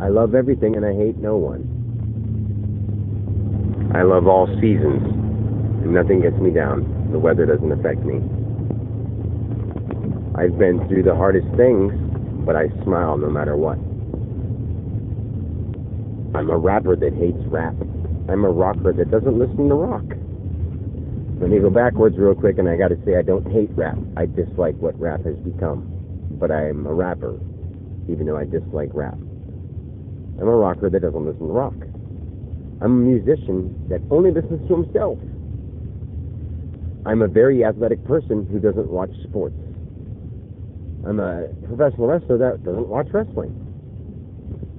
I love everything and I hate no one. I love all seasons and nothing gets me down. The weather doesn't affect me. I've been through the hardest things, but I smile no matter what. I'm a rapper that hates rap. I'm a rocker that doesn't listen to rock. Let me go backwards real quick, and I gotta say I don't hate rap. I dislike what rap has become. But I am a rapper, even though I dislike rap. I'm a rocker that doesn't listen to rock. I'm a musician that only listens to himself. I'm a very athletic person who doesn't watch sports. I'm a professional wrestler that doesn't watch wrestling.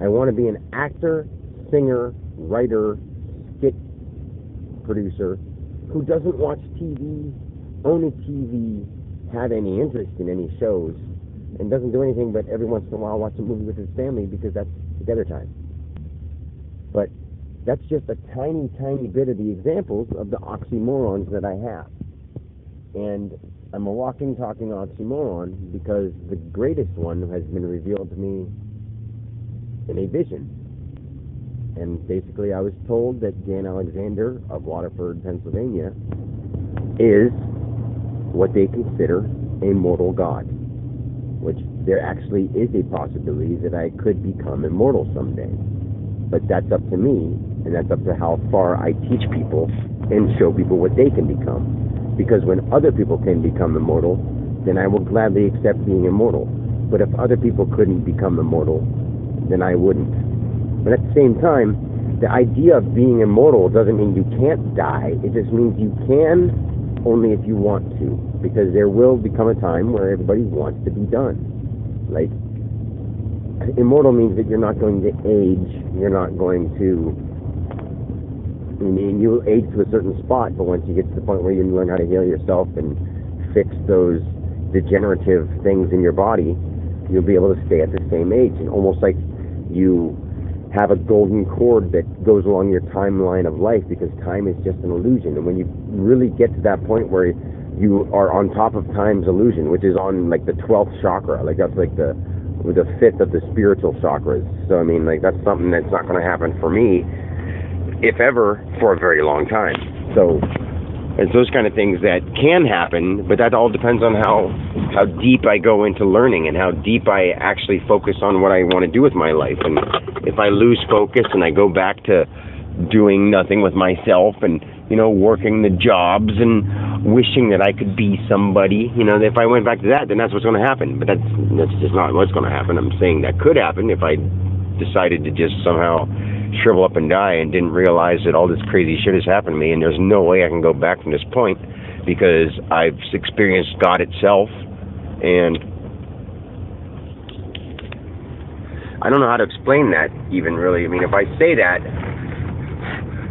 I want to be an actor, singer, writer, skit producer who doesn't watch TV, own a TV, have any interest in any shows, and doesn't do anything but every once in a while watch a movie with his family because that's together time. But that's just a tiny, tiny bit of the examples of the oxymorons that I have. And I'm a walking, talking oxymoron because the greatest one has been revealed to me in a vision. And basically I was told that Dan Alexander of Waterford, Pennsylvania, is what they consider a mortal god, which there actually is a possibility that I could become immortal someday. But that's up to me, and that's up to how far I teach people and show people what they can become. Because when other people can become immortal, then I will gladly accept being immortal. But if other people couldn't become immortal, then I wouldn't. But at the same time, the idea of being immortal doesn't mean you can't die. It just means you can only if you want to. Because there will become a time where everybody wants to be done. Like, immortal means that you're not going to age. You're not going to... I mean, you'll age to a certain spot, but once you get to the point where you learn how to heal yourself and fix those degenerative things in your body, you'll be able to stay at the same age. And almost like you have a golden cord that goes along your timeline of life, because time is just an illusion. And when you really get to that point where you are on top of time's illusion, which is on like the 12th chakra, like that's like the 5th of the spiritual chakras. So I mean, like that's something that's not going to happen for me, if ever, for a very long time. So it's those kind of things that can happen, but that all depends on how deep I go into learning and how deep I actually focus on what I want to do with my life. And if I lose focus and I go back to doing nothing with myself and, you know, working the jobs and wishing that I could be somebody, you know, if I went back to that, then that's what's going to happen. But that's just not what's going to happen. I'm saying that could happen if I decided to just somehow shrivel up and die and didn't realize that all this crazy shit has happened to me, and there's no way I can go back from this point because I've experienced God itself. And I don't know how to explain that even, really. I mean, if I say that,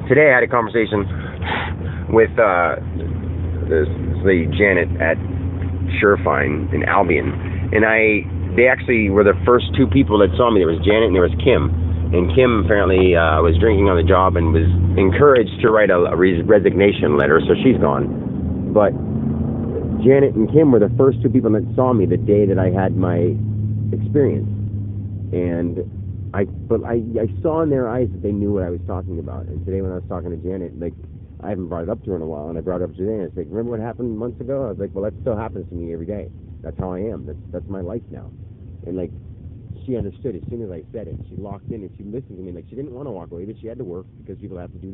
today I had a conversation with this lady Janet at Surefine in Albion, and they actually were the first two people that saw me. There was Janet and there was Kim. And Kim apparently was drinking on the job and was encouraged to write a resignation letter, so she's gone. But Janet and Kim were the first two people that saw me the day that I had my experience. And I saw in their eyes that they knew what I was talking about. And today when I was talking to Janet, like, I haven't brought it up to her in a while, and I brought it up to Janet. I was like, remember what happened months ago? I was like, well, that still happens to me every day. That's how I am. That's my life now. And like, she understood as soon as I said it. She locked in and she listened to me. Like, she didn't want to walk away, but she had to work because people have to do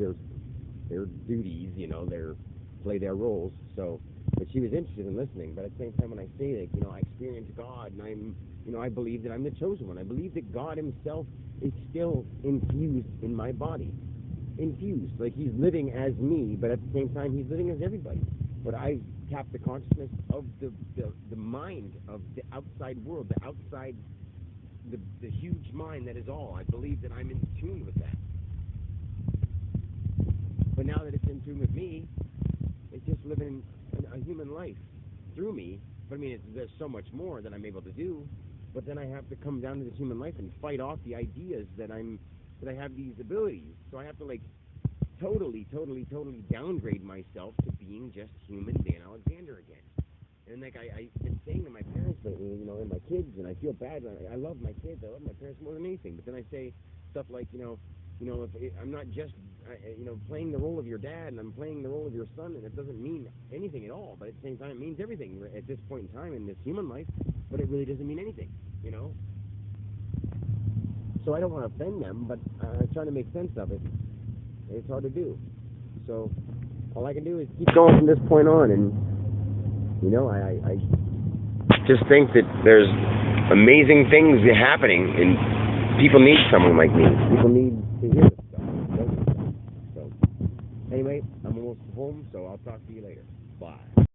their duties, you know, play their roles. So, but she was interested in listening. But at the same time, when I say that, you know, I experienced God, and I believe that I'm the chosen one. I believe that God Himself is still infused in my body. Infused, like He's living as me, but at the same time He's living as everybody. But I tapped the consciousness of the mind of the outside world, the outside, the huge mind that is all. I believe that I'm in tune with that. But now that it's in tune with me, it's just living a human life through me. But I mean, there's so much more that I'm able to do. But then I have to come down to this human life and fight off the ideas that I have these abilities. So I have to like totally downgrade myself to being just human Dan Alexander again. And like I've been saying to my parents lately, you know, and my kids, and I feel bad. I love my kids. I love my parents more than anything. But then I say stuff like, if I'm not just, playing the role of your dad, and I'm playing the role of your son, and it doesn't mean anything at all. But at the same time, it means everything at this point in time in this human life. But it really doesn't mean anything, So I don't want to offend them, but I'm trying to make sense of it. It's hard to do. So all I can do is keep going from this point on, and I just think that there's amazing things happening, and people need someone like me. People need to hear this stuff. So anyway, I'm almost home, so I'll talk to you later. Bye.